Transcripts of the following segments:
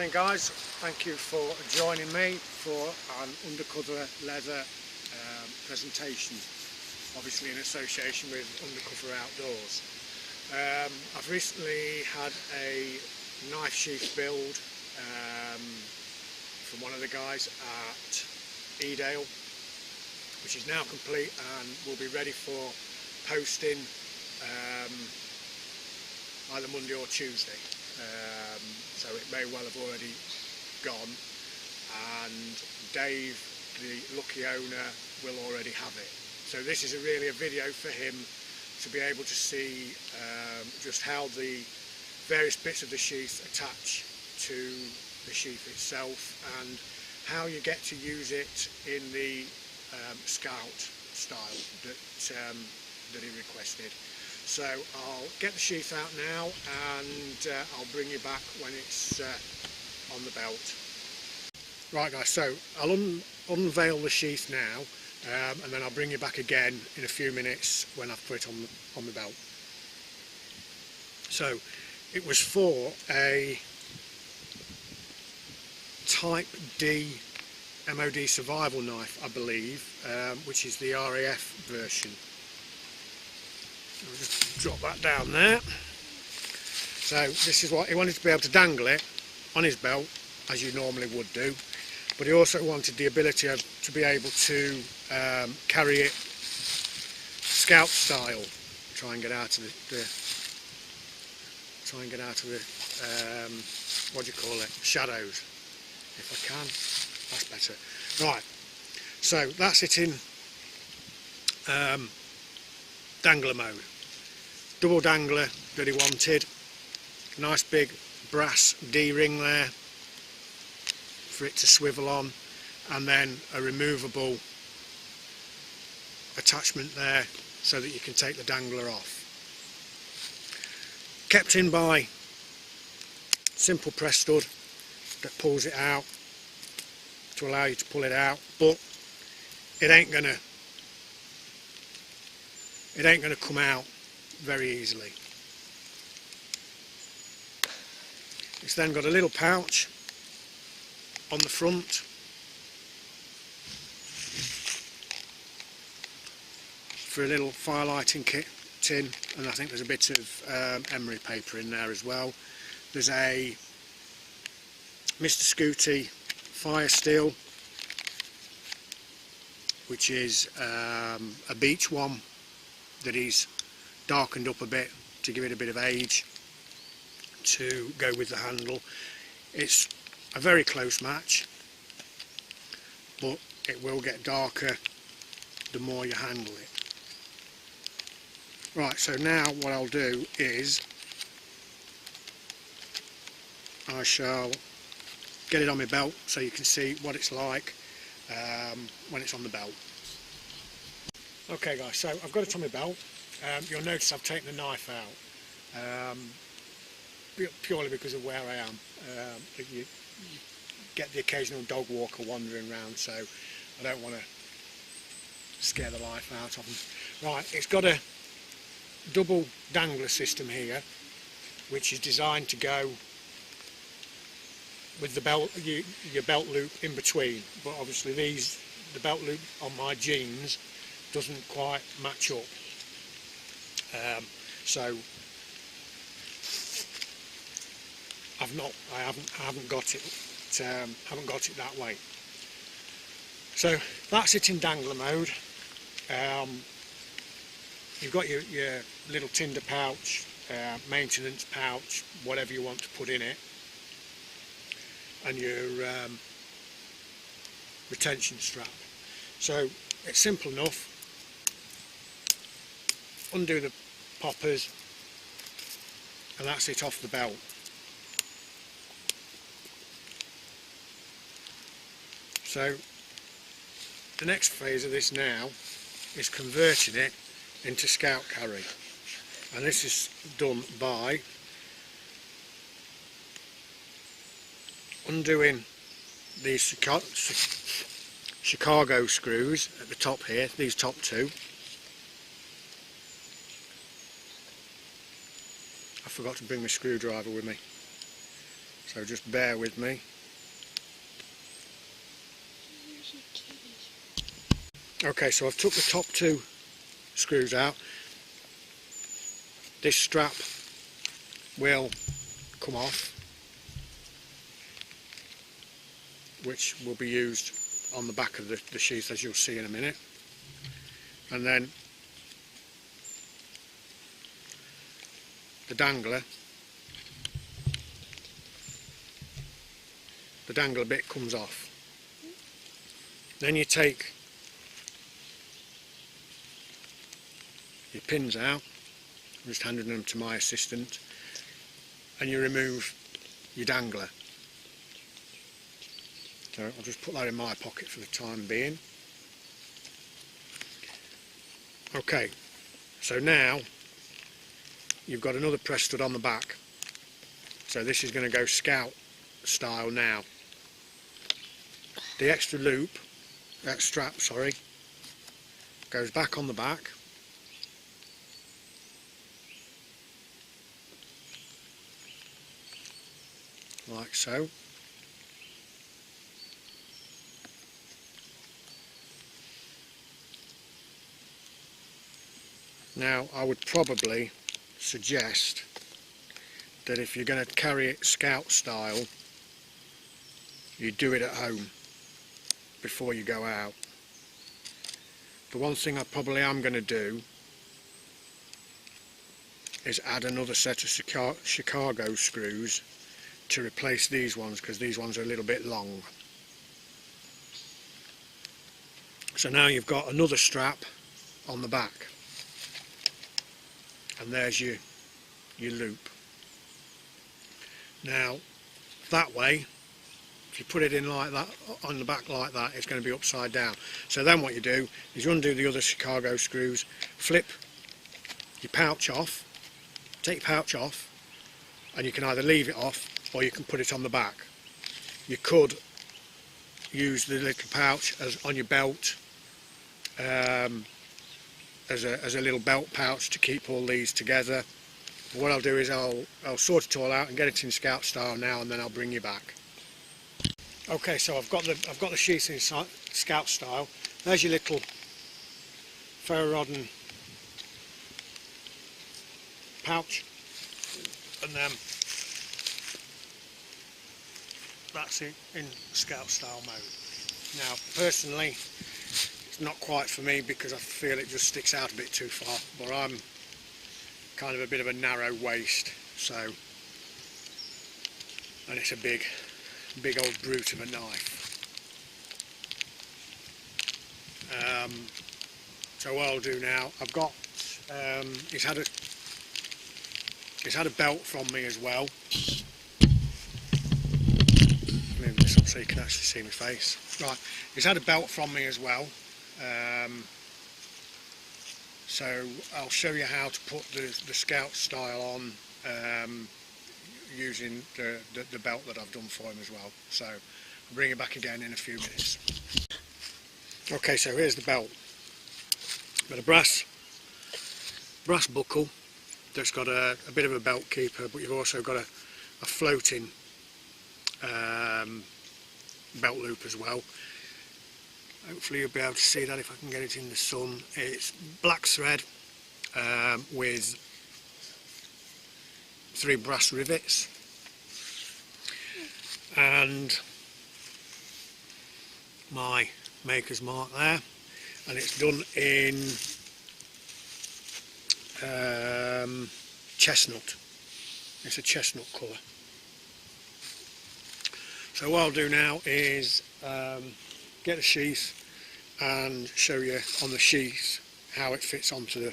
morning guys, thank you for joining me for an undercover leather presentation, obviously in association with Undercover Outdoors. I've recently had a knife sheath build from one of the guys at Edale, which is now complete and will be ready for posting either Monday or Tuesday. So it may well have already gone, and Dave, the lucky owner, will already have it. So this is really a video for him to be able to see just how the various bits of the sheath attach to the sheath itself and how you get to use it in the scout style that he requested. So I'll get the sheath out now and I'll bring you back when it's on the belt. Right guys, so I'll unveil the sheath now and then I'll bring you back again in a few minutes when I've put it on the belt. So it was for a Type D MOD survival knife, I believe, which is the RAF version. I'll just drop that down there. So this is what he wanted, to be able to dangle it on his belt as you normally would do, but he also wanted the ability to be able to carry it scout style. Try and get out of the what do you call it, shadows, if I can. That's better. Right, so that's it in dangler mode. Double dangler that he wanted. Nice big brass D-ring there for it to swivel on, and then a removable attachment there so that you can take the dangler off. Kept in by simple press stud that pulls it out to allow you to pull it out, but it ain't gonna come out very easily. It's then got a little pouch on the front for a little fire lighting kit tin, and I think there's a bit of emery paper in there as well. There's a Mr. Scooty fire steel, which is a beech one that he's darkened up a bit to give it a bit of age to go with the handle. It's a very close match, but it will get darker the more you handle it. Right, so now what I'll do is I shall get it on my belt so you can see what it's like when it's on the belt. Okay guys, so I've got it on my belt. You'll notice I've taken the knife out purely because of where I am. You get the occasional dog walker wandering around, so I don't want to scare the life out of them. Right, it's got a double dangler system here, which is designed to go with the belt, your belt loop in between, but obviously the belt loop on my jeans doesn't quite match up, so I haven't got it that way. So that's it in dangler mode. You've got your little tinder pouch, maintenance pouch, whatever you want to put in it, and your retention strap. So it's simple enough. Undo the poppers and that's it off the belt. So the next phase of this now is converting it into scout carry, and this is done by undoing these Chicago screws at the top here, these top two. I forgot to bring my screwdriver with me, so so just bear with me. Okay, so I've took the top 2 screws out. This strap will come off, which will be used on the back of the sheath, as you'll see in a minute. And then the dangler bit comes off. Then you take your pins out, I'm just handing them to my assistant, and you remove your dangler. So I'll just put that in my pocket for the time being. Okay, so now you've got another press stud on the back. So this is going to go Scout style now. The extra loop, that strap, sorry, goes back on the back. Like so. Now I would probably suggest that if you're going to carry it Scout style, you do it at home before you go out. The one thing I probably am going to do is add another set of Chicago screws to replace these ones, because these ones are a little bit long. So now you've got another strap on the back, and there's your loop. Now that way, if you put it in like that, on the back like that, it's going to be upside down. So then what you do is you undo the other Chicago screws, flip your pouch off, take your pouch off, and you can either leave it off or you can put it on the back. You could use the little pouch as on your belt, as a little belt pouch to keep all these together. What I'll do is I'll sort it all out and get it in Scout style now, and then I'll bring you back. Okay, so I've got the sheath in Scout style. There's your little ferro rod and pouch, and then that's it in Scout style mode. Now personally it's not quite for me because I feel it just sticks out a bit too far, but I'm kind of a bit of a narrow waist, so, and it's a big old brute of a knife. So what I'll do now, I've got it's had a belt from me as well. Move this up so you can actually see my face. Right, it's had a belt from me as well. So I'll show you how to put the Scout style on using the belt that I've done for him as well. So I'll bring it back again in a few minutes. Okay, so here's the belt. Got a brass buckle that's got a bit of a belt keeper, but you've also got a floating belt loop as well. Hopefully you'll be able to see that if I can get it in the sun. It's black thread with 3 brass rivets, and my maker's mark there, and it's done in chestnut. It's a chestnut colour. So what I'll do now is get a sheath and show you on the sheath how it fits onto the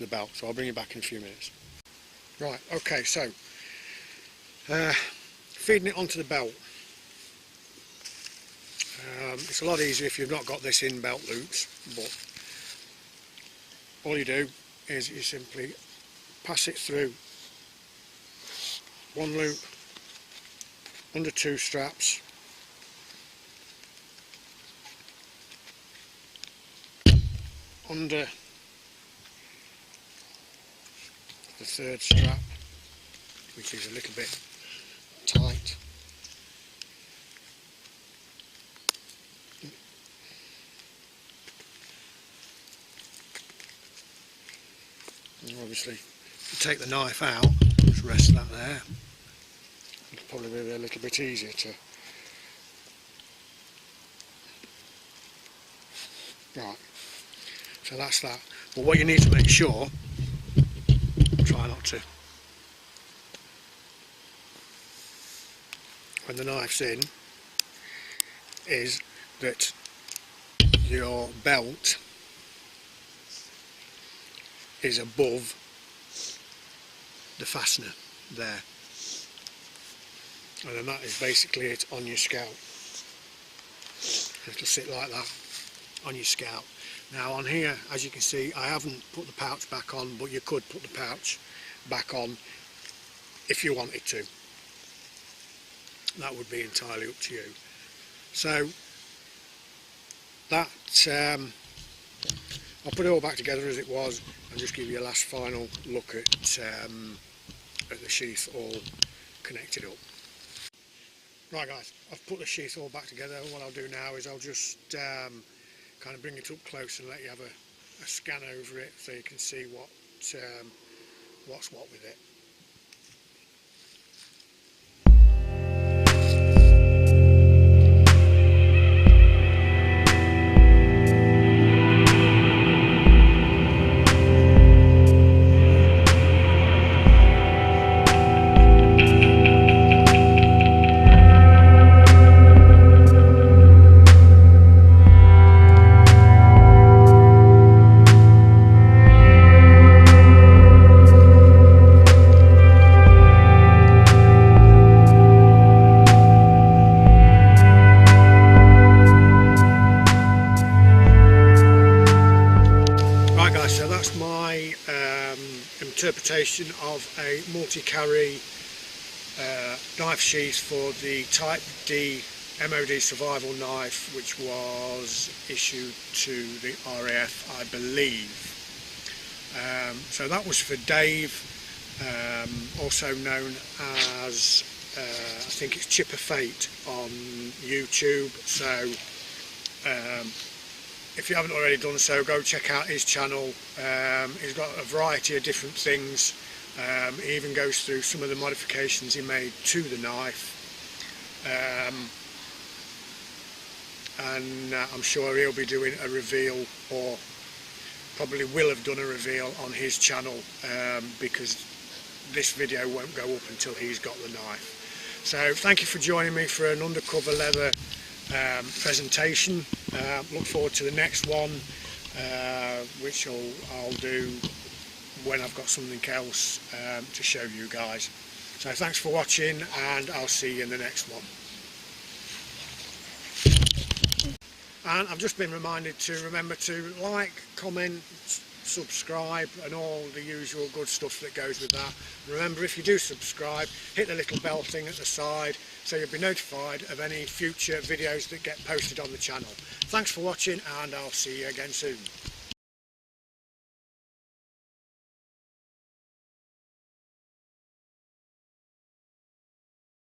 belt. So I'll bring you back in a few minutes. Right, okay, so feeding it onto the belt. It's a lot easier if you've not got this in belt loops, but all you do is you simply pass it through one loop under 2 straps, under the 3rd strap, which is a little bit tight, obviously take the knife out, just rest that there. It'll probably be a little bit easier to. Right, so that's that. But what you need to make sure, try not to, when the knife's in, is that your belt is above the fastener there, and then that is basically it on your scalp. It'll sit like that on your scalp. Now on here, as you can see, I haven't put the pouch back on, but you could put the pouch back on if you wanted to. That would be entirely up to you. So that I'll put it all back together as it was and just give you a last final look at the sheath all connected up. Right guys, I've put the sheath all back together. What I'll do now is I'll just kind of bring it up close and let you have a scan over it so you can see what's what with it. So that's my interpretation of a multi-carry knife sheath for the Type D MOD survival knife, which was issued to the RAF, I believe. So that was for Dave, also known as I think it's Chipa Fate on YouTube. So if you haven't already done so, go check out his channel. He's got a variety of different things. He even goes through some of the modifications he made to the knife. And I'm sure he'll be doing a reveal, or probably will have done a reveal on his channel, because this video won't go up until he's got the knife. So thank you for joining me for an undercover leather presentation. Look forward to the next one, which I'll do when I've got something else to show you guys. So thanks for watching, and I'll see you in the next one. And I've just been reminded to remember to like, comment, subscribe and all the usual good stuff that goes with that. Remember, if you do subscribe, hit the little bell thing at the side so you'll be notified of any future videos that get posted on the channel. Thanks for watching, and I'll see you again soon.